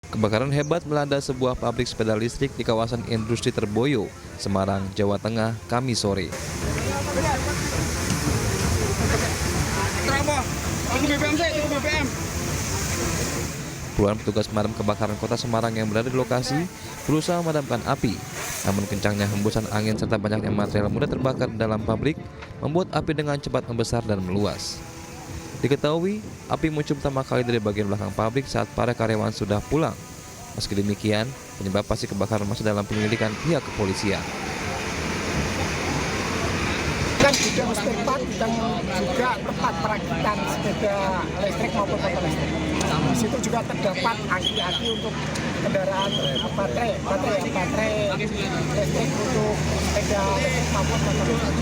Kebakaran hebat melanda sebuah pabrik sepeda listrik di kawasan industri Terboyo, Semarang, Jawa Tengah, Kamis sore. Puluhan petugas pemadam kebakaran kota Semarang yang berada di lokasi berusaha memadamkan api. Namun kencangnya hembusan angin serta banyaknya material mudah terbakar dalam pabrik membuat api dengan cepat membesar dan meluas. Diketahui, api muncul pertama kali dari bagian belakang pabrik saat para karyawan sudah pulang. Meski demikian, penyebab pasti kebakaran masih dalam penyelidikan pihak kepolisian. Dan juga setempat dan juga tempat perakitan sepeda listrik maupun motor listrik. Di situ juga terdapat aki-aki untuk kendaraan baterai listrik untuk sepeda listrik maupun motor listrik.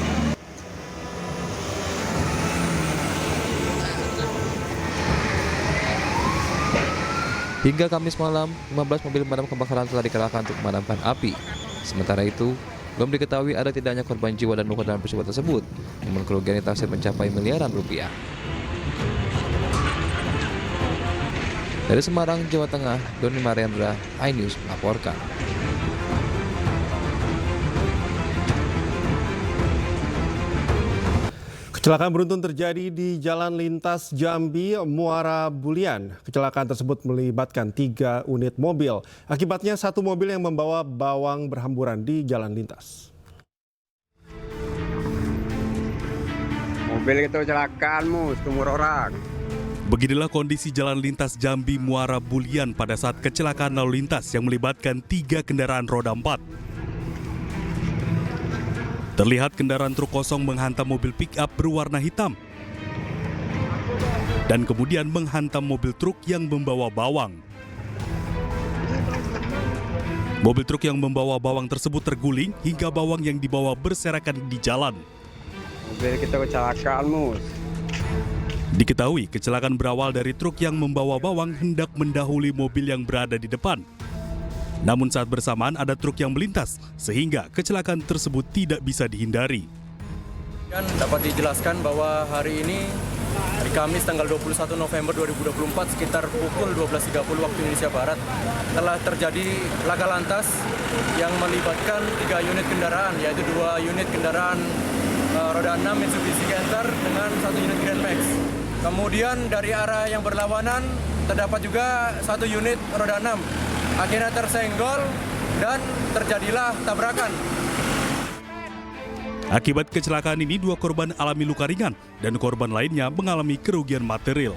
Hingga Kamis malam, 15 mobil pemadam kebakaran telah dikerahkan untuk memadamkan api. Sementara itu, belum diketahui ada tidaknya korban jiwa dan luka dalam peristiwa tersebut, namun kerugian ditaksir mencapai miliaran rupiah. Dari Semarang, Jawa Tengah, Doni Mariandra, iNews melaporkan. Kecelakaan beruntun terjadi di Jalan Lintas Jambi, Muara Bulian. Kecelakaan tersebut melibatkan 3 unit mobil. Akibatnya satu mobil yang membawa bawang berhamburan di jalan lintas. Mobil itu kecelakaan, sumur orang. Beginilah kondisi Jalan Lintas Jambi, Muara Bulian pada saat kecelakaan lalu lintas yang melibatkan 3 kendaraan roda 4. Terlihat kendaraan truk kosong menghantam mobil pick-up berwarna hitam dan kemudian menghantam mobil truk yang membawa bawang. Mobil truk yang membawa bawang tersebut terguling hingga bawang yang dibawa berserakan di jalan. Mobil kita kecelakaan, Diketahui kecelakaan berawal dari truk yang membawa bawang hendak mendahului mobil yang berada di depan. Namun saat bersamaan ada truk yang melintas, sehingga kecelakaan tersebut tidak bisa dihindari. Dan dapat dijelaskan bahwa hari ini, hari Kamis tanggal 21 November 2024 sekitar pukul 12.30 waktu Indonesia Barat, telah terjadi laka lantas yang melibatkan 3 unit kendaraan, yaitu 2 unit kendaraan roda 6 Mitsubishi Canter dengan 1 unit Grand Max. Kemudian dari arah yang berlawanan terdapat juga 1 unit roda 6. Akhirnya tersenggol dan terjadilah tabrakan. Akibat kecelakaan ini 2 korban alami luka ringan dan korban lainnya mengalami kerugian material.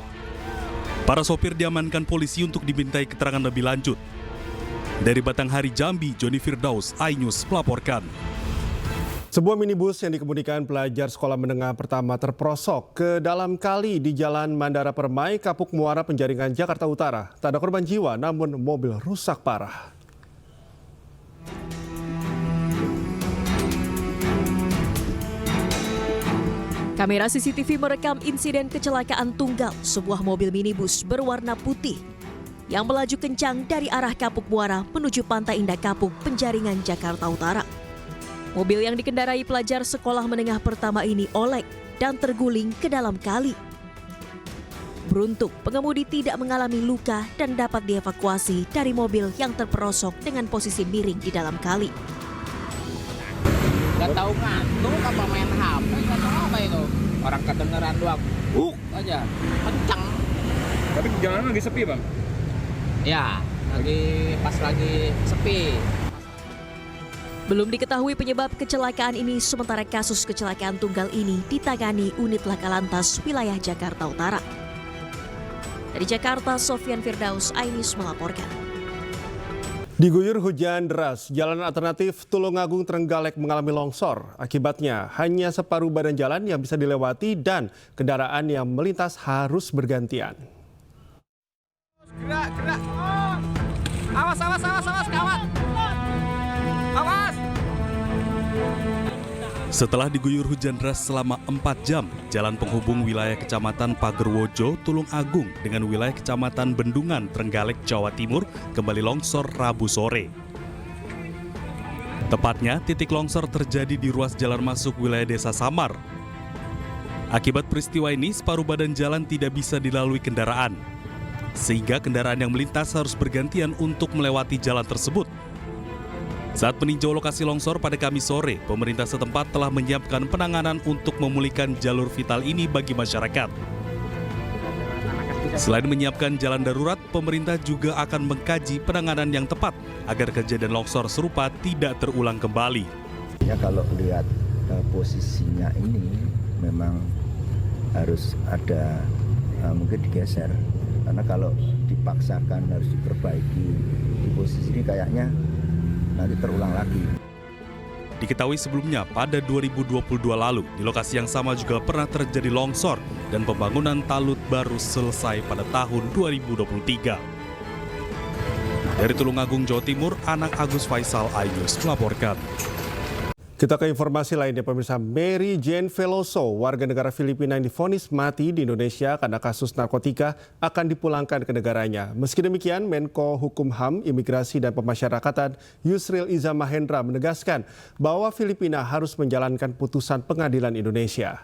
Para sopir diamankan polisi untuk dimintai keterangan lebih lanjut. Dari Batanghari, Jambi, Joni Firdaus, iNews melaporkan. Sebuah minibus yang dikemudikan pelajar sekolah menengah pertama terperosok ke dalam kali di Jalan Mandara Permai, Kapuk Muara, Penjaringan, Jakarta Utara. Tak ada korban jiwa, namun mobil rusak parah. Kamera CCTV merekam insiden kecelakaan tunggal sebuah mobil minibus berwarna putih yang melaju kencang dari arah Kapuk Muara menuju Pantai Indah Kapuk, Penjaringan, Jakarta Utara. Mobil yang dikendarai pelajar sekolah menengah pertama ini oleng dan terguling ke dalam kali. Beruntung, pengemudi tidak mengalami luka dan dapat dievakuasi dari mobil yang terperosok dengan posisi miring di dalam kali. Gak tahu ngantuk apa main HP, gak tahu apa itu. Orang kedengeran doang, aja, kencang. Tapi jalanan lagi sepi, Bang? Ya, pas lagi sepi. Belum diketahui penyebab kecelakaan ini, sementara kasus kecelakaan tunggal ini ditangani unit laka lantas wilayah Jakarta Utara. Dari Jakarta, Sofyan Firdaus, iNews melaporkan. Diguyur hujan deras, jalan alternatif Tulungagung Trenggalek mengalami longsor. Akibatnya hanya separuh badan jalan yang bisa dilewati dan kendaraan yang melintas harus bergantian. Gerak. Awas, kawan. Awas. Setelah diguyur hujan deras selama 4 jam, jalan penghubung wilayah Kecamatan Pagerwojo, Tulungagung dengan wilayah Kecamatan Bendungan, Trenggalek, Jawa Timur kembali longsor Rabu sore. Tepatnya, titik longsor terjadi di ruas jalan masuk wilayah Desa Samar. Akibat peristiwa ini, separuh badan jalan tidak bisa dilalui kendaraan. sehingga kendaraan yang melintas harus bergantian untuk melewati jalan tersebut. Saat meninjau lokasi longsor pada Kamis sore, pemerintah setempat telah menyiapkan penanganan untuk memulihkan jalur vital ini bagi masyarakat. Selain menyiapkan jalan darurat, pemerintah juga akan mengkaji penanganan yang tepat agar kejadian longsor serupa tidak terulang kembali. Ya, kalau lihat posisinya ini memang harus ada mungkin digeser, karena kalau dipaksakan harus diperbaiki di posisi ini kayaknya nanti terulang lagi. Diketahui sebelumnya pada 2022 lalu di lokasi yang sama juga pernah terjadi longsor dan pembangunan talut baru selesai pada tahun 2023. Dari Tulungagung, Jawa Timur, Anang Agus Faisal, iNews melaporkan. Kita ke informasi lainnya, pemirsa. Mary Jane Veloso, warga negara Filipina yang divonis mati di Indonesia karena kasus narkotika, akan dipulangkan ke negaranya. Meski demikian, Menko Hukum HAM, Imigrasi dan Pemasyarakatan Yusril Iza Mahendra menegaskan bahwa Filipina harus menjalankan putusan pengadilan Indonesia.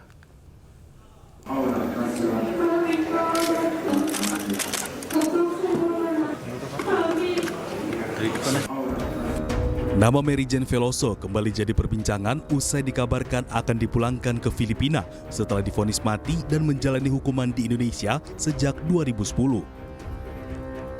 Nama Mary Jane Veloso kembali jadi perbincangan usai dikabarkan akan dipulangkan ke Filipina setelah divonis mati dan menjalani hukuman di Indonesia sejak 2010.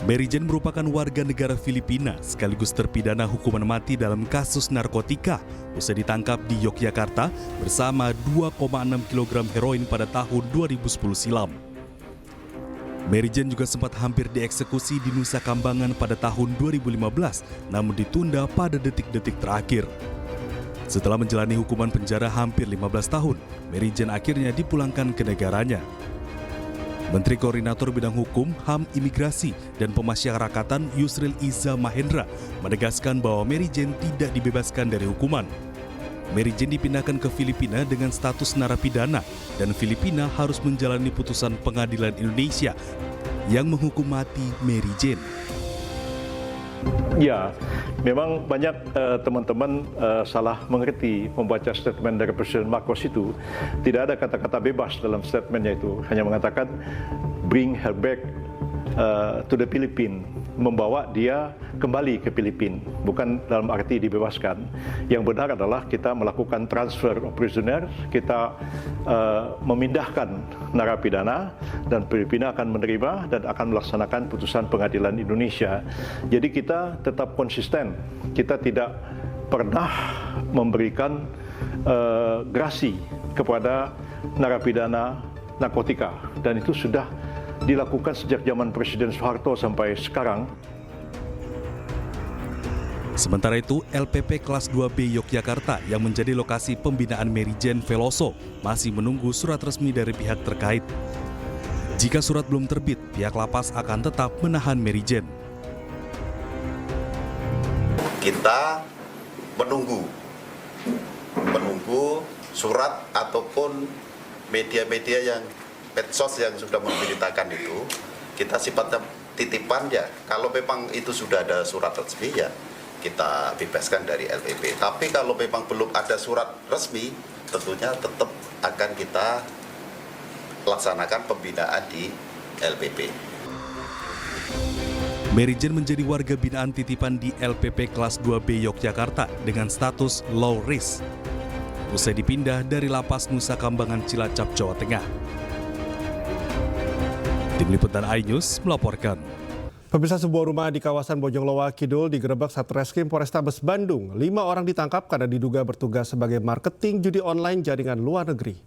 Mary Jane merupakan warga negara Filipina sekaligus terpidana hukuman mati dalam kasus narkotika usai ditangkap di Yogyakarta bersama 2,6 kg heroin pada tahun 2010 silam. Mary Jane juga sempat hampir dieksekusi di Nusa Kambangan pada tahun 2015, namun ditunda pada detik-detik terakhir. Setelah menjalani hukuman penjara hampir 15 tahun, Mary Jane akhirnya dipulangkan ke negaranya. Menteri Koordinator Bidang Hukum, HAM, Imigrasi, dan Pemasyarakatan Yusril Iza Mahendra menegaskan bahwa Mary Jane tidak dibebaskan dari hukuman. Mary Jane dipindahkan ke Filipina dengan status narapidana dan Filipina harus menjalani putusan pengadilan Indonesia yang menghukum mati Mary Jane. Ya, memang banyak teman-teman salah mengerti membaca statement dari Presiden Marcos itu. Tidak ada kata-kata bebas dalam statementnya itu. Hanya mengatakan bring her back to the Philippines, membawa dia kembali ke Filipina, bukan dalam arti dibebaskan. Yang benar adalah kita melakukan transfer of prisoner, kita memindahkan narapidana dan Filipina akan menerima dan akan melaksanakan putusan pengadilan Indonesia. Jadi kita tetap konsisten, kita tidak pernah memberikan grasi kepada narapidana narkotika, dan itu sudah dilakukan sejak zaman Presiden Soeharto sampai sekarang. Sementara itu, LPP Kelas 2B Yogyakarta yang menjadi lokasi pembinaan Mary Jane Veloso masih menunggu surat resmi dari pihak terkait. Jika surat belum terbit, pihak lapas akan tetap menahan Mary Jane. Kita menunggu surat ataupun media-media yang medsos yang sudah memberitakan itu, kita sifatnya titipan ya. Kalau memang itu sudah ada surat resmi ya kita bebaskan dari LPP. Tapi kalau memang belum ada surat resmi, tentunya tetap akan kita laksanakan pembinaan di LPP. Mary Jane menjadi warga binaan titipan di LPP Kelas 2B Yogyakarta dengan status low risk. Usai dipindah dari lapas Nusa Kambangan Cilacap, Jawa Tengah. Tim Liputan iNews melaporkan. Pemirsa, sebuah rumah di kawasan Bojongloa Kidul digerebek Satreskrim Polrestabes Bandung. 5 orang ditangkap karena diduga bertugas sebagai marketing judi online jaringan luar negeri.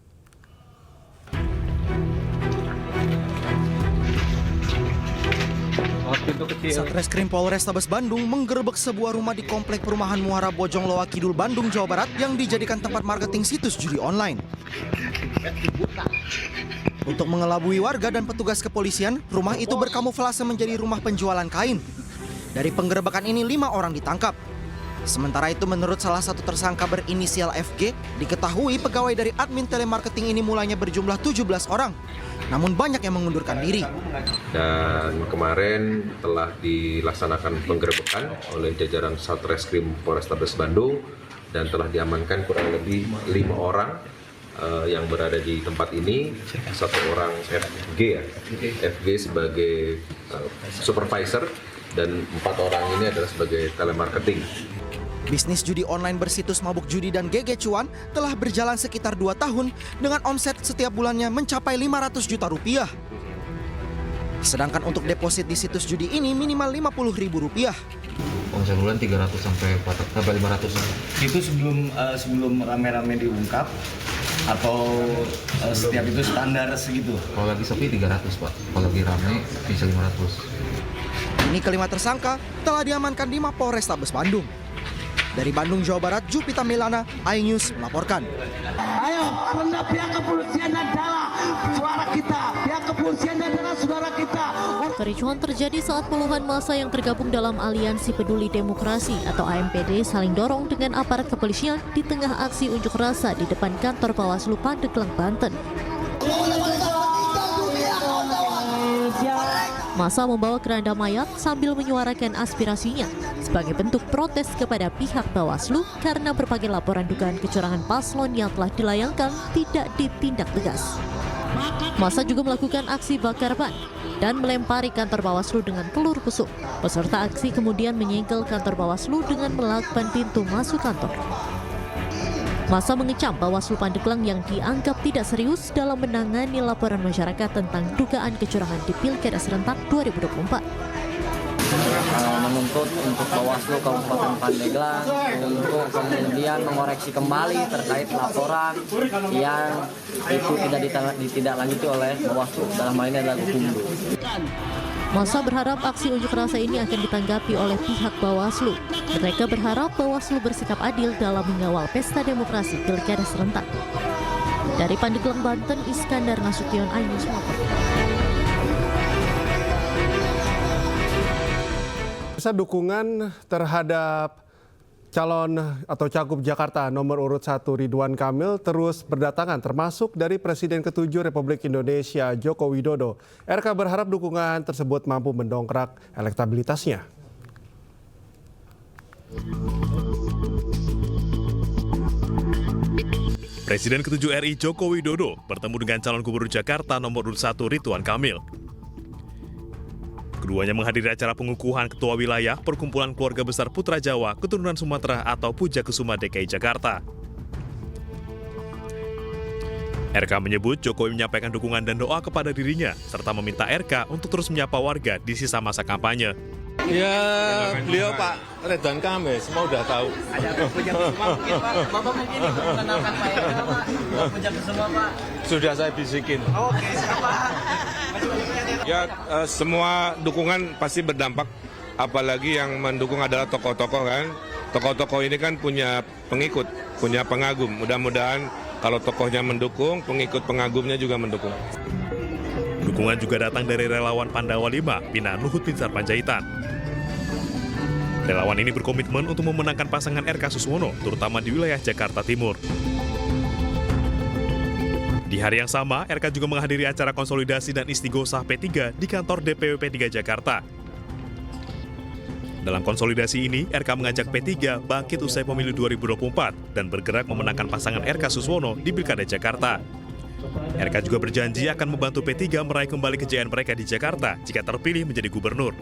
Satreskrim Polrestabes Bandung menggerebek sebuah rumah di komplek perumahan Muara Bojongloa Kidul, Bandung, Jawa Barat yang dijadikan tempat marketing situs judi online. Untuk mengelabui warga dan petugas kepolisian, rumah itu berkamuflase menjadi rumah penjualan kain. Dari penggerebekan ini 5 orang ditangkap. Sementara itu menurut salah satu tersangka berinisial FG, diketahui pegawai dari admin telemarketing ini mulanya berjumlah 17 orang. Namun banyak yang mengundurkan diri. Dan kemarin telah dilaksanakan penggerebekan oleh jajaran Satreskrim Polrestabes Bandung dan telah diamankan kurang lebih 5 orang yang berada di tempat ini, satu orang FG sebagai supervisor, dan 4 orang ini adalah sebagai telemarketing. Bisnis judi online bersitus Mabuk Judi dan GG Cuan telah berjalan sekitar 2 tahun dengan omset setiap bulannya mencapai 500 juta rupiah. Sedangkan untuk deposit di situs judi ini minimal Rp50.000. Omset bulan 300 sampai 500. Itu sebelum rame-rame diungkap atau setiap itu standar segitu? Kalau lagi sepi 300 Pak, kalau lagi rame bisa 500. Ini kelima tersangka telah diamankan di Mapolrestabes Bandung. Dari Bandung, Jawa Barat, Jupita Milana, iNews melaporkan. Ayo, karena pihak kepolisian adalah suara kita, pihak kepolisian adalah saudara kita. Kericuhan terjadi saat puluhan massa yang tergabung dalam Aliansi Peduli Demokrasi atau AMPD saling dorong dengan aparat kepolisian di tengah aksi unjuk rasa di depan kantor Bawaslu Pandeglang, Banten. Massa membawa keranda mayat sambil menyuarakan aspirasinya sebagai bentuk protes kepada pihak Bawaslu karena berbagai laporan dugaan kecurangan paslon yang telah dilayangkan tidak ditindak tegas. Massa juga melakukan aksi bakar ban dan melempari kantor Bawaslu dengan pelur busuk. Peserta aksi kemudian menyegel kantor Bawaslu dengan melakban pintu masuk kantor. Massa mengecam Bawaslu Pandeglang yang dianggap tidak serius dalam menangani laporan masyarakat tentang dugaan kecurangan di Pilkada Serentak 2024. Menuntut untuk Bawaslu Kabupaten Pandeglang untuk kemudian mengoreksi kembali terkait laporan yang itu tidak ditindaklanjuti oleh Bawaslu, dalam hal ini adalah Hukumdu. Massa berharap aksi unjuk rasa ini akan ditanggapi oleh pihak Bawaslu. Mereka berharap Bawaslu bersikap adil dalam mengawal pesta demokrasi Pilkada Serentak. Dari Pandeglang, Banten, Iskandar Nasution, iNews melaporkan. Dukungan terhadap calon atau cagup Jakarta nomor urut 1 Ridwan Kamil terus berdatangan, termasuk dari Presiden ke-7 Republik Indonesia Joko Widodo. RK berharap dukungan tersebut mampu mendongkrak elektabilitasnya. Presiden ke-7 RI Joko Widodo bertemu dengan calon gubernur Jakarta nomor urut 1 Ridwan Kamil. Keduanya menghadiri acara pengukuhan Ketua Wilayah Perkumpulan Keluarga Besar Putra Jawa Keturunan Sumatera atau Pujakusuma DKI Jakarta. RK menyebut Jokowi menyampaikan dukungan dan doa kepada dirinya, serta meminta RK untuk terus menyapa warga di sisa masa kampanye. Ya, beliau Pak Ridwan Kamil, semua udah tahu. Ada Pujakusuma mungkin Pak, Bapak mungkin mengenalkan Pak RK Pak, Pujakusuma Pak. Sudah saya bisikin. Oke, siapa? Ya, semua dukungan pasti berdampak, apalagi yang mendukung adalah tokoh-tokoh kan. Tokoh-tokoh ini kan punya pengikut, punya pengagum. Mudah-mudahan kalau tokohnya mendukung, pengikut pengagumnya juga mendukung. Dukungan juga datang dari relawan Pandawa 5, Bina Luhut Binsar Panjaitan. Relawan ini berkomitmen untuk memenangkan pasangan RK Suswono, terutama di wilayah Jakarta Timur. Di hari yang sama, RK juga menghadiri acara konsolidasi dan istighosah P3 di kantor DPW P3 Jakarta. Dalam konsolidasi ini, RK mengajak P3 bangkit usai pemilu 2024 dan bergerak memenangkan pasangan RK Suswono di Pilkada Jakarta. RK juga berjanji akan membantu P3 meraih kembali kejayaan mereka di Jakarta jika terpilih menjadi gubernur.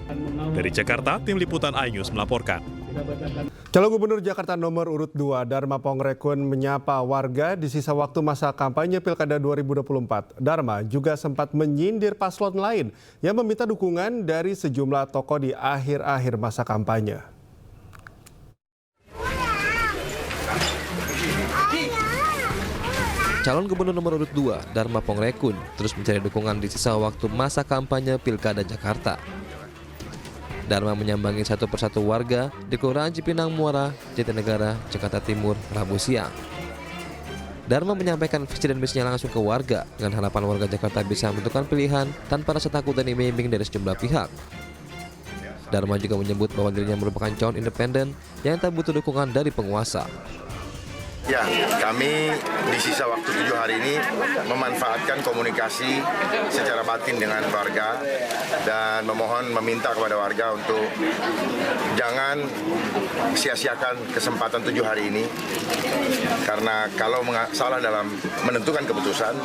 Dari Jakarta, Tim Liputan iNews melaporkan. Calon Gubernur Jakarta nomor urut 2 Dharma Pongrekun menyapa warga di sisa waktu masa kampanye Pilkada 2024. Dharma juga sempat menyindir paslon lain yang meminta dukungan dari sejumlah tokoh di akhir-akhir masa kampanye. Calon Gubernur nomor urut 2 Dharma Pongrekun terus mencari dukungan di sisa waktu masa kampanye Pilkada Jakarta. Dharma menyambangi satu persatu warga di Kelurahan Cipinang Muara, Jatinegara, Jakarta Timur, Rabu siang. Dharma menyampaikan visi dan misinya langsung ke warga dengan harapan warga Jakarta bisa menentukan pilihan tanpa rasa takut dan iming-iming dari sejumlah pihak. Dharma juga menyebut bahwa dirinya merupakan calon independen yang tak butuh dukungan dari penguasa. Ya, kami di sisa waktu 7 hari ini memanfaatkan komunikasi secara batin dengan warga dan meminta kepada warga untuk jangan sia-siakan kesempatan 7 hari ini. Karena kalau salah dalam menentukan keputusan,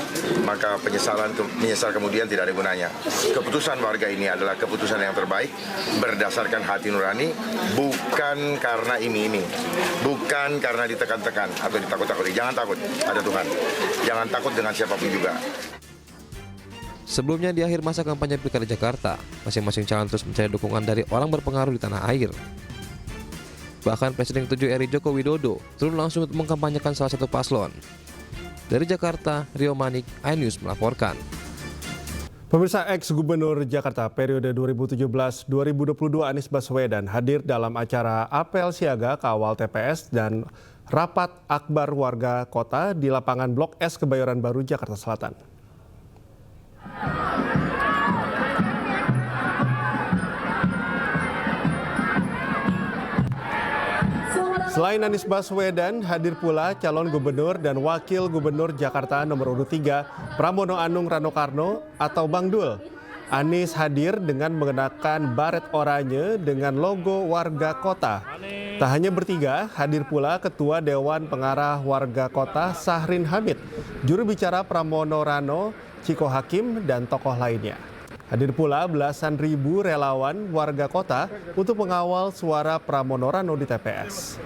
maka menyesal kemudian tidak ada gunanya. Keputusan warga ini adalah keputusan yang terbaik berdasarkan hati nurani, bukan karena ini, bukan karena ditekan-tekan atau ditakut-takuti. Jangan takut, ada Tuhan. Jangan takut dengan siapapun juga. Sebelumnya di akhir masa kampanye Pilkada Jakarta, masing-masing calon terus mencari dukungan dari orang berpengaruh di tanah air. Bahkan Presiden ke-7 RI Joko Widodo turun langsung untuk mengkampanyekan salah satu paslon. Dari Jakarta, Rio Manik, iNews melaporkan. Pemirsa, ex-Gubernur Jakarta periode 2017-2022 Anies Baswedan hadir dalam acara apel siaga kawal TPS dan rapat akbar warga kota di lapangan Blok S Kebayoran Baru, Jakarta Selatan. Selain Anies Baswedan, hadir pula calon gubernur dan wakil gubernur Jakarta nomor urut 3, Pramono Anung Rano Karno atau Bang Dul. Anies hadir dengan mengenakan baret oranye dengan logo warga kota. Tak hanya bertiga, hadir pula Ketua Dewan Pengarah Warga Kota Sahrin Hamid, juru bicara Pramono Rano, Ciko Hakim, dan tokoh lainnya. Hadir pula belasan ribu relawan warga kota untuk mengawal suara Pramono Rano di TPS.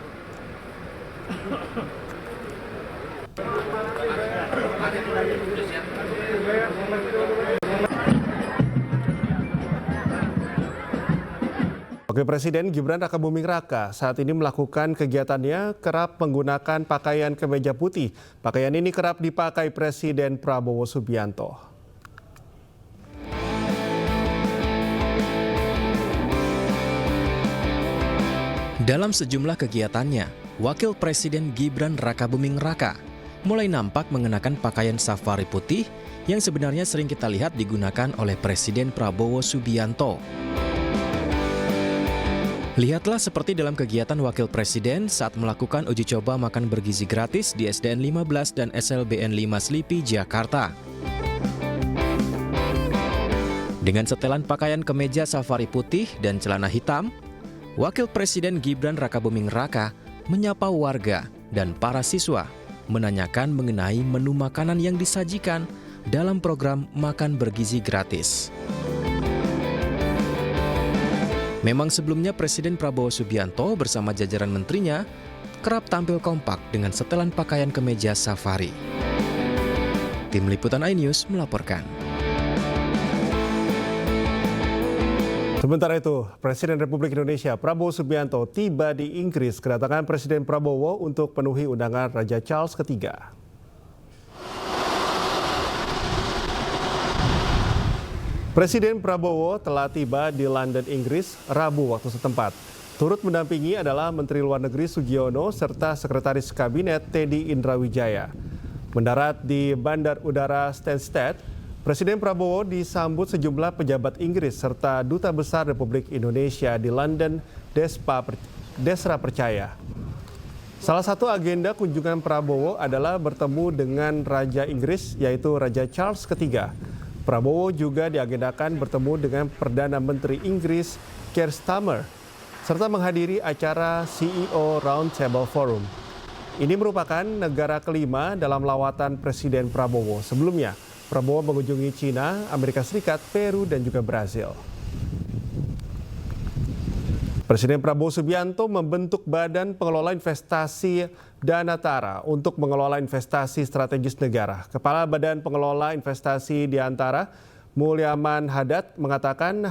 Wakil Presiden Gibran Rakabuming Raka saat ini melakukan kegiatannya kerap menggunakan pakaian kemeja putih. Pakaian ini kerap dipakai Presiden Prabowo Subianto. Dalam sejumlah kegiatannya, Wakil Presiden Gibran Rakabuming Raka mulai nampak mengenakan pakaian safari putih yang sebenarnya sering kita lihat digunakan oleh Presiden Prabowo Subianto. Lihatlah seperti dalam kegiatan Wakil Presiden saat melakukan uji coba makan bergizi gratis di SDN 15 dan SLBN 5 Slipi, Jakarta. Dengan setelan pakaian kemeja safari putih dan celana hitam, Wakil Presiden Gibran Rakabuming Raka menyapa warga dan para siswa, menanyakan mengenai menu makanan yang disajikan dalam program Makan Bergizi Gratis. Memang sebelumnya Presiden Prabowo Subianto bersama jajaran menterinya kerap tampil kompak dengan setelan pakaian kemeja safari. Tim Liputan iNews melaporkan. Sementara itu, Presiden Republik Indonesia Prabowo Subianto tiba di Inggris kedatangan Presiden Prabowo untuk penuhi undangan Raja Charles III. Presiden Prabowo telah tiba di London, Inggris, Rabu waktu setempat. Turut mendampingi adalah Menteri Luar Negeri Sugiono serta Sekretaris Kabinet Teddy Indrawijaya. Mendarat di Bandar Udara Stansted, Presiden Prabowo disambut sejumlah pejabat Inggris serta Duta Besar Republik Indonesia di London, Desra Percaya. Salah satu agenda kunjungan Prabowo adalah bertemu dengan Raja Inggris, yaitu Raja Charles III. Prabowo juga diagendakan bertemu dengan Perdana Menteri Inggris Keir Starmer, serta menghadiri acara CEO Roundtable Forum. Ini merupakan negara kelima dalam lawatan Presiden Prabowo. Sebelumnya, Prabowo mengunjungi China, Amerika Serikat, Peru, dan juga Brasil. Presiden Prabowo Subianto membentuk Badan Pengelola Investasi Danatara untuk mengelola investasi strategis negara. Kepala Badan Pengelola Investasi Danatara, Mulyaman Haddad, mengatakan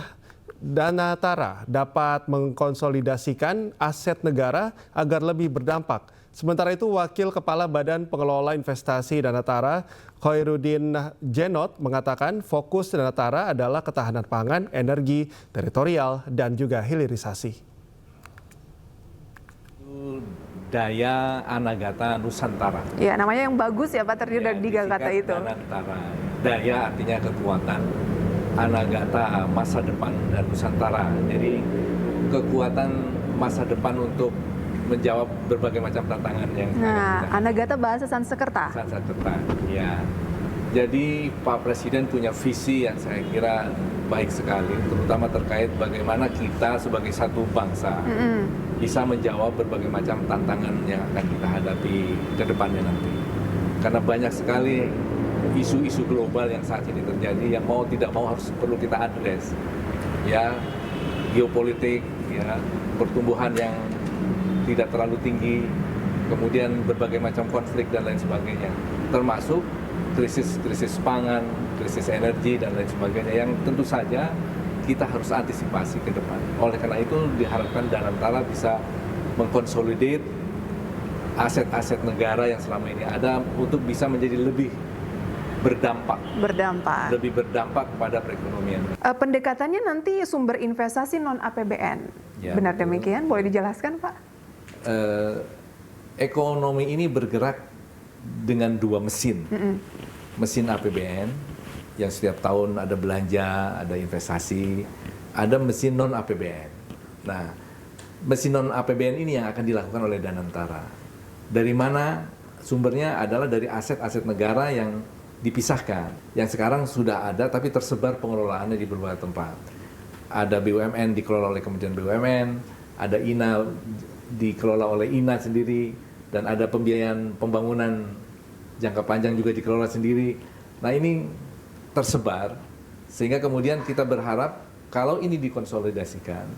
Danatara dapat mengkonsolidasikan aset negara agar lebih berdampak. Sementara itu, Wakil Kepala Badan Pengelola Investasi Danatara, Khairuddin Jenot, mengatakan fokus Danatara adalah ketahanan pangan, energi, teritorial, dan juga hilirisasi. Daya Anagata Nusantara. Ya, namanya yang bagus ya Pak, terdiri dari 3 kata itu. Danatara. Daya artinya kekuatan, Anagata masa depan, dan Nusantara. Jadi kekuatan masa depan untuk menjawab berbagai macam tantangan yang Anagata bahasa Sanskerta. Sanskerta, ya. Jadi Pak Presiden punya visi yang saya kira baik sekali, terutama terkait bagaimana kita sebagai satu bangsa bisa menjawab berbagai macam tantangan yang akan kita hadapi ke depannya nanti. Karena banyak sekali isu-isu global yang saat ini terjadi yang mau tidak mau harus perlu kita address. Ya, geopolitik, ya, pertumbuhan yang tidak terlalu tinggi, kemudian berbagai macam konflik dan lain sebagainya, termasuk krisis pangan, krisis energi dan lain sebagainya yang tentu saja kita harus antisipasi ke depan. Oleh karena itu diharapkan Danantara bisa mengkonsolidate aset-aset negara yang selama ini ada untuk bisa menjadi lebih berdampak pada perekonomian. Pendekatannya nanti sumber investasi non APBN, ya, benar demikian? Boleh dijelaskan, Pak? Ekonomi ini bergerak dengan dua mesin. Mesin APBN yang setiap tahun ada belanja, ada investasi, ada mesin non APBN. Nah, mesin non APBN ini yang akan dilakukan oleh Danantara. Dari mana sumbernya? Adalah dari aset-aset negara yang dipisahkan, yang sekarang sudah ada tapi tersebar pengelolaannya di berbagai tempat. Ada BUMN dikelola oleh Kementerian BUMN, ada INA dikelola oleh INA sendiri, dan ada pembiayaan pembangunan jangka panjang juga dikelola sendiri. Nah, ini tersebar sehingga kemudian kita berharap kalau ini dikonsolidasikan,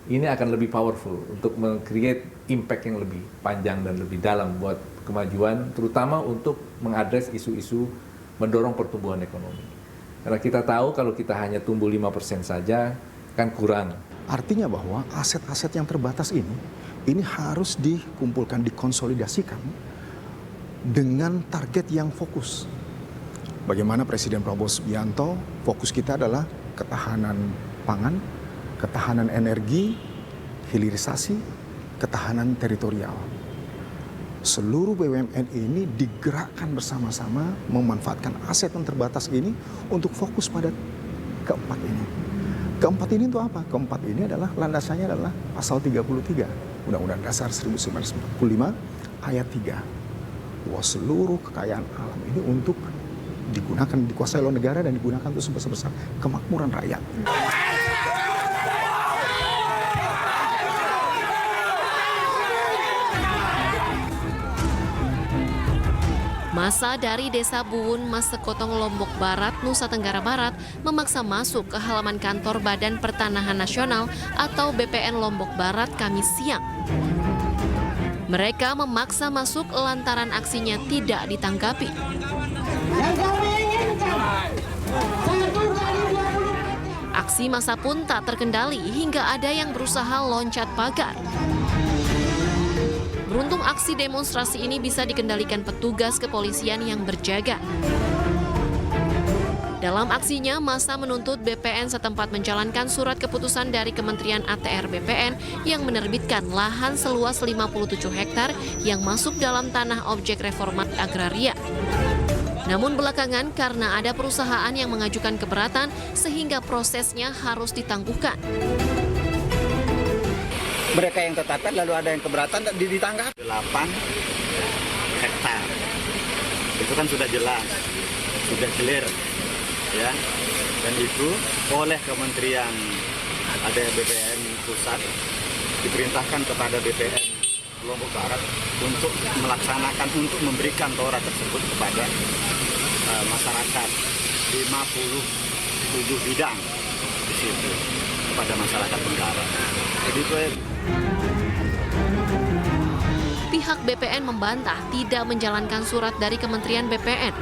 ini akan lebih powerful untuk meng-create impact yang lebih panjang dan lebih dalam buat kemajuan, terutama untuk mengadres isu-isu mendorong pertumbuhan ekonomi. Karena kita tahu kalau kita hanya tumbuh 5% saja kan kurang. Artinya bahwa aset-aset yang terbatas ini harus dikumpulkan, dikonsolidasikan dengan target yang fokus. Bagaimana Presiden Prabowo Subianto, fokus kita adalah ketahanan pangan, ketahanan energi, hilirisasi, ketahanan teritorial. Seluruh BUMN ini digerakkan bersama-sama memanfaatkan aset yang terbatas ini untuk fokus pada keempat ini. Keempat ini untuk apa? Keempat ini adalah landasannya adalah pasal 33 Undang-Undang Dasar 1945 ayat 3. Bahwa seluruh kekayaan alam ini untuk digunakan, dikuasai oleh negara dan digunakan untuk sebesar-besar kemakmuran rakyat. Masa dari Desa Buwun, Mas Sekotong, Lombok Barat, Nusa Tenggara Barat memaksa masuk ke halaman kantor Badan Pertanahan Nasional atau BPN Lombok Barat Kamis siang. Mereka memaksa masuk lantaran aksinya tidak ditanggapi. Aksi massa pun tak terkendali hingga ada yang berusaha loncat pagar. Beruntung aksi demonstrasi ini bisa dikendalikan petugas kepolisian yang berjaga. Dalam aksinya, massa menuntut BPN setempat menjalankan surat keputusan dari Kementerian ATR BPN yang menerbitkan lahan seluas 57 hektar yang masuk dalam tanah objek reformasi agraria. Namun belakangan karena ada perusahaan yang mengajukan keberatan sehingga prosesnya harus ditangguhkan. Mereka yang tercatat lalu ada yang keberatan ditangkap 8 hektar. Itu kan sudah jelas, sudah clear. Ya, dan itu oleh Kementerian ATR BPN Pusat diperintahkan kepada BPN Lombok Barat untuk melaksanakan, untuk memberikan tora tersebut kepada masyarakat 57 bidang di situ kepada masyarakat Tenggara. Jadi itu pihak BPN membantah tidak menjalankan surat dari Kementerian BPN.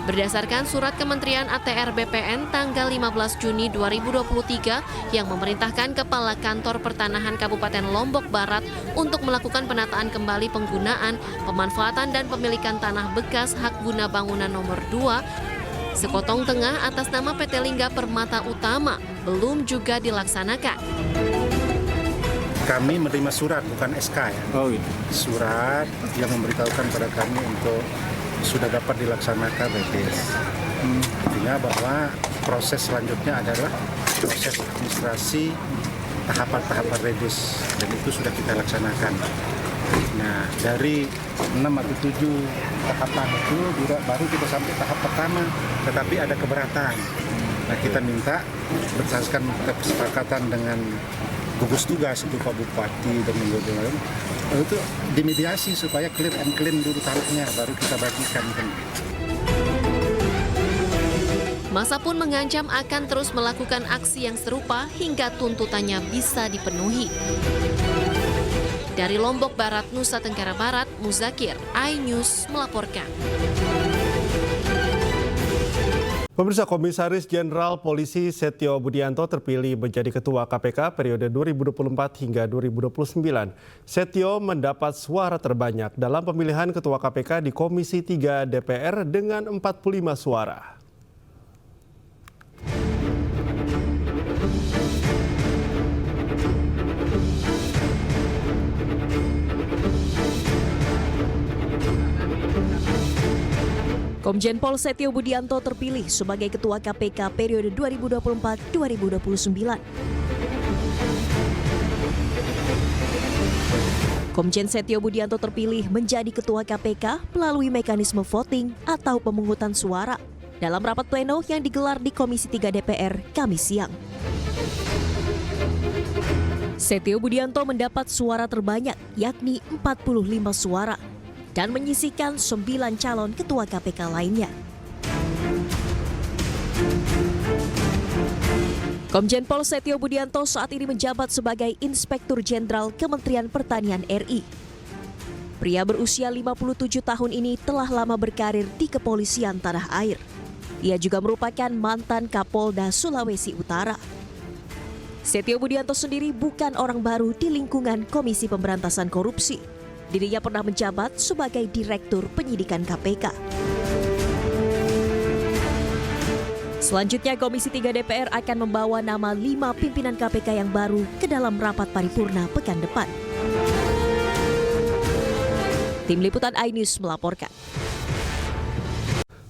Berdasarkan surat Kementerian ATR BPN tanggal 15 Juni 2023 yang memerintahkan Kepala Kantor Pertanahan Kabupaten Lombok Barat untuk melakukan penataan kembali penggunaan, pemanfaatan dan pemilikan tanah bekas hak guna bangunan nomor 2 Sekotong Tengah atas nama PT Lingga Permata Utama belum juga dilaksanakan. Kami menerima surat, bukan SK ya. Oh, gitu. Surat yang memberitahukan pada kami untuk sudah dapat dilaksanakan rebis. Artinya bahwa proses selanjutnya adalah proses administrasi tahapan-tahapan rebis dan itu sudah kita laksanakan. Nah, dari 6 atau 7 tahapan itu baru kita sampai tahap pertama, tetapi ada keberatan. Nah, kita minta berdasarkan kesepakatan dengan gugus tugas itu Pak Bupati dan lain-lain, itu dimediasi supaya clear and clean dulu tarifnya, baru kita bagikan. Masa pun mengancam akan terus melakukan aksi yang serupa hingga tuntutannya bisa dipenuhi. Dari Lombok Barat, Nusa Tenggara Barat, Muzakir, iNews melaporkan. Pemirsa, Komisaris Jenderal Polisi Setio Budianto terpilih menjadi Ketua KPK periode 2024 hingga 2029. Setio mendapat suara terbanyak dalam pemilihan Ketua KPK di Komisi 3 DPR dengan 45 suara. Komjen Pol Setio Budianto terpilih sebagai Ketua KPK periode 2024-2029. Komjen Setio Budianto terpilih menjadi Ketua KPK melalui mekanisme voting atau pemungutan suara dalam rapat pleno yang digelar di Komisi 3 DPR Kamis siang. Setio Budianto mendapat suara terbanyak, yakni 45 suara, dan menyisihkan 9 calon ketua KPK lainnya. Komjen Pol Setio Budianto saat ini menjabat sebagai Inspektur Jenderal Kementerian Pertanian RI. Pria berusia 57 tahun ini telah lama berkarir di kepolisian tanah air. Ia juga merupakan mantan Kapolda Sulawesi Utara. Setio Budianto sendiri bukan orang baru di lingkungan Komisi Pemberantasan Korupsi. Dirinya pernah menjabat sebagai Direktur Penyidikan KPK. Selanjutnya, Komisi 3 DPR akan membawa nama 5 pimpinan KPK yang baru ke dalam rapat paripurna pekan depan. Tim Liputan iNews melaporkan.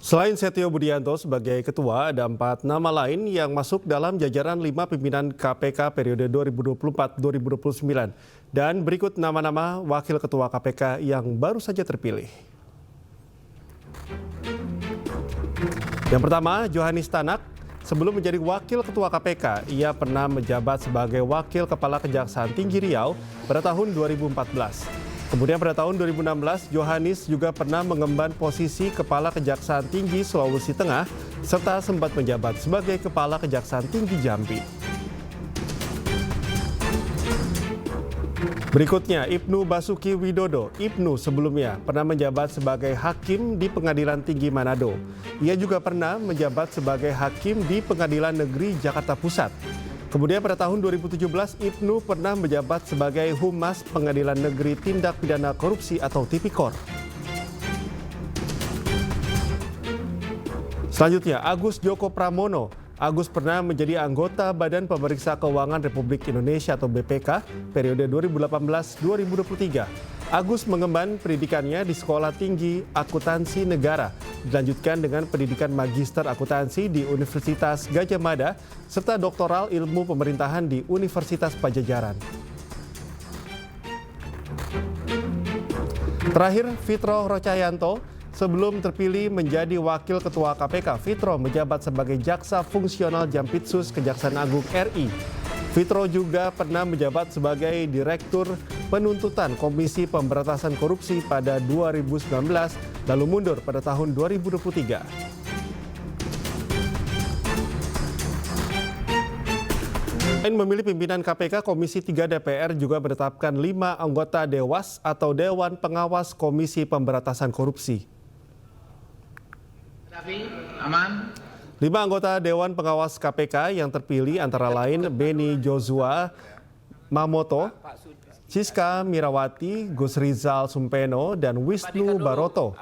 Selain Setio Budianto sebagai ketua, ada 4 nama lain yang masuk dalam jajaran 5 pimpinan KPK periode 2024-2029. Dan berikut nama-nama wakil ketua KPK yang baru saja terpilih. Yang pertama, Johanis Tanak. Sebelum menjadi wakil ketua KPK, ia pernah menjabat sebagai wakil kepala Kejaksaan Tinggi Riau pada tahun 2014. Kemudian pada tahun 2016, Johanis juga pernah mengemban posisi Kepala Kejaksaan Tinggi Sulawesi Tengah serta sempat menjabat sebagai Kepala Kejaksaan Tinggi Jambi. Berikutnya, Ibnu Basuki Widodo. Ibnu sebelumnya pernah menjabat sebagai hakim di Pengadilan Tinggi Manado. Ia juga pernah menjabat sebagai hakim di Pengadilan Negeri Jakarta Pusat. Kemudian pada tahun 2017, Ibnu pernah menjabat sebagai Humas Pengadilan Negeri Tindak Pidana Korupsi atau Tipikor. Selanjutnya, Agus Joko Pramono. Agus pernah menjadi anggota Badan Pemeriksa Keuangan Republik Indonesia atau BPK periode 2018-2023. Agus mengemban pendidikannya di Sekolah Tinggi Akuntansi Negara, dilanjutkan dengan pendidikan Magister Akuntansi di Universitas Gadjah Mada, serta doktoral ilmu pemerintahan di Universitas Pajajaran. Terakhir, Fitro Rocayanto. Sebelum terpilih menjadi Wakil Ketua KPK, Fitro menjabat sebagai Jaksa Fungsional Jampitsus Kejaksaan Agung RI. Fitro juga pernah menjabat sebagai Direktur Penuntutan Komisi Pemberantasan Korupsi pada 2019, lalu mundur pada tahun 2023. Selain memilih pimpinan KPK, Komisi 3 DPR juga menetapkan 5 anggota Dewas atau Dewan Pengawas Komisi Pemberantasan Korupsi. 5 anggota Dewan Pengawas KPK yang terpilih antara lain Beni Joshua Mamoto, Siska Mirawati, Gus Rizal Sumpeno, dan Wisnu Baroto.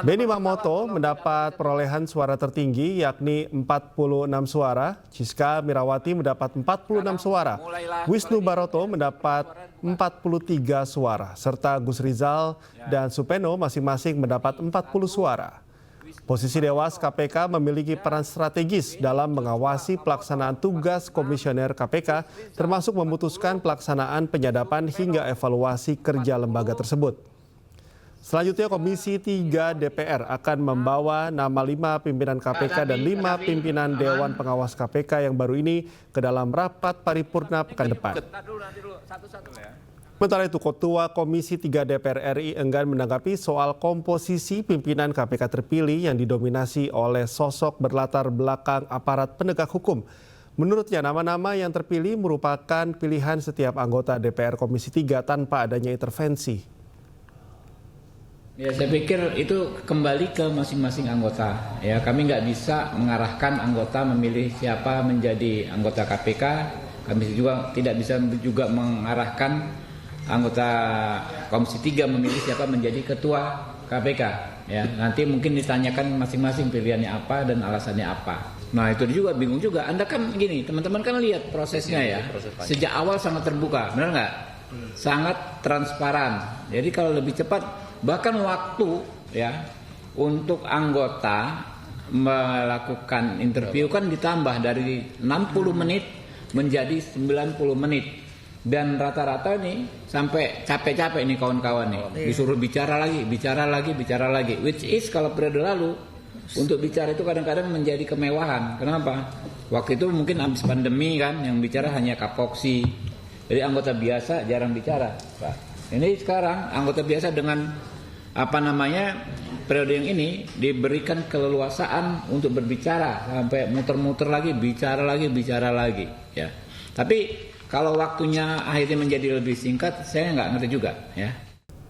Beni Mamoto mendapat perolehan suara tertinggi yakni 46 suara, Siska Mirawati mendapat 46 suara, Wisnu Baroto mendapat 43 suara, serta Gus Rizal dan Sumpeno masing-masing mendapat 40 suara. Posisi Dewas KPK memiliki peran strategis dalam mengawasi pelaksanaan tugas komisioner KPK, termasuk memutuskan pelaksanaan penyadapan hingga evaluasi kerja lembaga tersebut. Selanjutnya, Komisi 3 DPR akan membawa nama 5 pimpinan KPK dan 5 pimpinan Dewan Pengawas KPK yang baru ini ke dalam rapat paripurna pekan depan. Sementara itu, Ketua Komisi 3 DPR RI enggan menanggapi soal komposisi pimpinan KPK terpilih yang didominasi oleh sosok berlatar belakang aparat penegak hukum. Menurutnya, nama-nama yang terpilih merupakan pilihan setiap anggota DPR Komisi 3 tanpa adanya intervensi. Ya, saya pikir itu kembali ke masing-masing anggota. Ya, kami nggak bisa mengarahkan anggota memilih siapa menjadi anggota KPK. Kami juga tidak bisa juga mengarahkan anggota Komisi 3 memilih siapa menjadi ketua KPK. Ya, nanti mungkin ditanyakan masing-masing pilihannya apa dan alasannya apa. Nah, itu juga bingung juga. Anda kan gini, teman-teman kan lihat prosesnya ya. Sejak awal sangat terbuka, benar nggak? Sangat transparan. Jadi kalau lebih cepat, bahkan waktu ya untuk anggota melakukan interview kan ditambah dari 60 menit menjadi 90 menit. Dan rata-rata nih sampai capek-capek nih kawan-kawan nih, disuruh bicara lagi, which is kalau periode lalu untuk bicara itu kadang-kadang menjadi kemewahan. Kenapa? Waktu itu mungkin habis pandemi kan, yang bicara hanya Kapoksi, jadi anggota biasa jarang bicara, Pak. Ini sekarang anggota biasa dengan periode yang ini diberikan keleluasaan untuk berbicara sampai muter-muter lagi, bicara lagi ya. Tapi kalau waktunya akhirnya menjadi lebih singkat, saya nggak ngerti juga ya.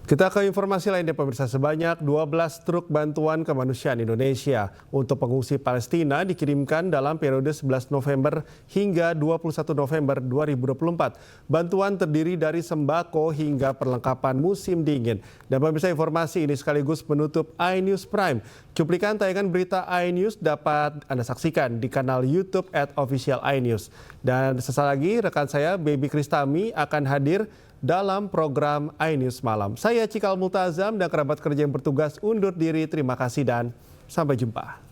Kita ke informasi lainnya, pemirsa. Sebanyak 12 truk bantuan kemanusiaan Indonesia untuk pengungsi Palestina dikirimkan dalam periode 11 November hingga 21 November 2024. Bantuan terdiri dari sembako hingga perlengkapan musim dingin. Dan pemirsa, informasi ini sekaligus menutup iNews Prime. Cuplikan tayangan berita iNews dapat Anda saksikan di kanal YouTube @official iNews. Dan sesaat lagi rekan saya Baby Kristami akan hadir dalam program iNews Malam. Saya Cikal Multazam dan kerabat kerja yang bertugas undur diri. Terima kasih dan sampai jumpa.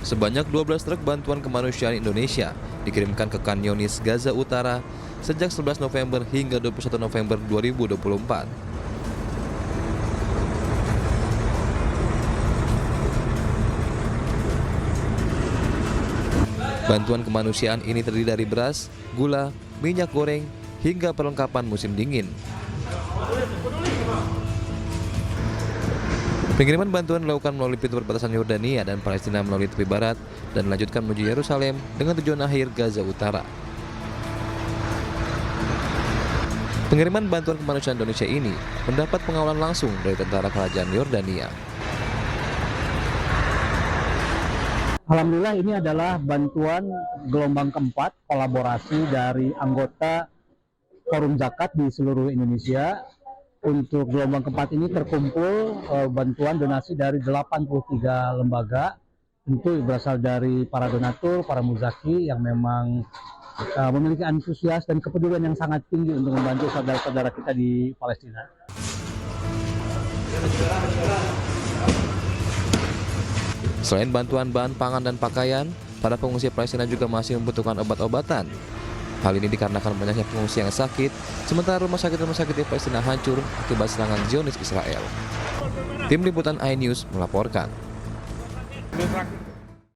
Sebanyak 12 truk bantuan kemanusiaan Indonesia dikirimkan ke Khan Younis, Gaza Utara sejak 11 November hingga 21 November 2024. Bantuan kemanusiaan ini terdiri dari beras, gula, minyak goreng, hingga perlengkapan musim dingin. Pengiriman bantuan dilakukan melalui pintu perbatasan Yordania dan Palestina melalui tepi barat dan dilanjutkan menuju Yerusalem dengan tujuan akhir Gaza Utara. Pengiriman bantuan kemanusiaan Indonesia ini mendapat pengawalan langsung dari tentara kerajaan Yordania. Alhamdulillah, ini adalah bantuan gelombang keempat kolaborasi dari anggota Forum Zakat di seluruh Indonesia. Untuk gelombang keempat ini terkumpul bantuan donasi dari 83 lembaga. Tentu berasal dari para donatur, para muzaki yang memang memiliki antusias dan kepedulian yang sangat tinggi untuk membantu saudara-saudara kita di Palestina. Selain bantuan bahan pangan dan pakaian, para pengungsi Palestina juga masih membutuhkan obat-obatan. Hal ini dikarenakan banyaknya pengungsi yang sakit, sementara rumah sakit di Palestina hancur akibat serangan Zionis Israel. Tim Liputan iNews melaporkan.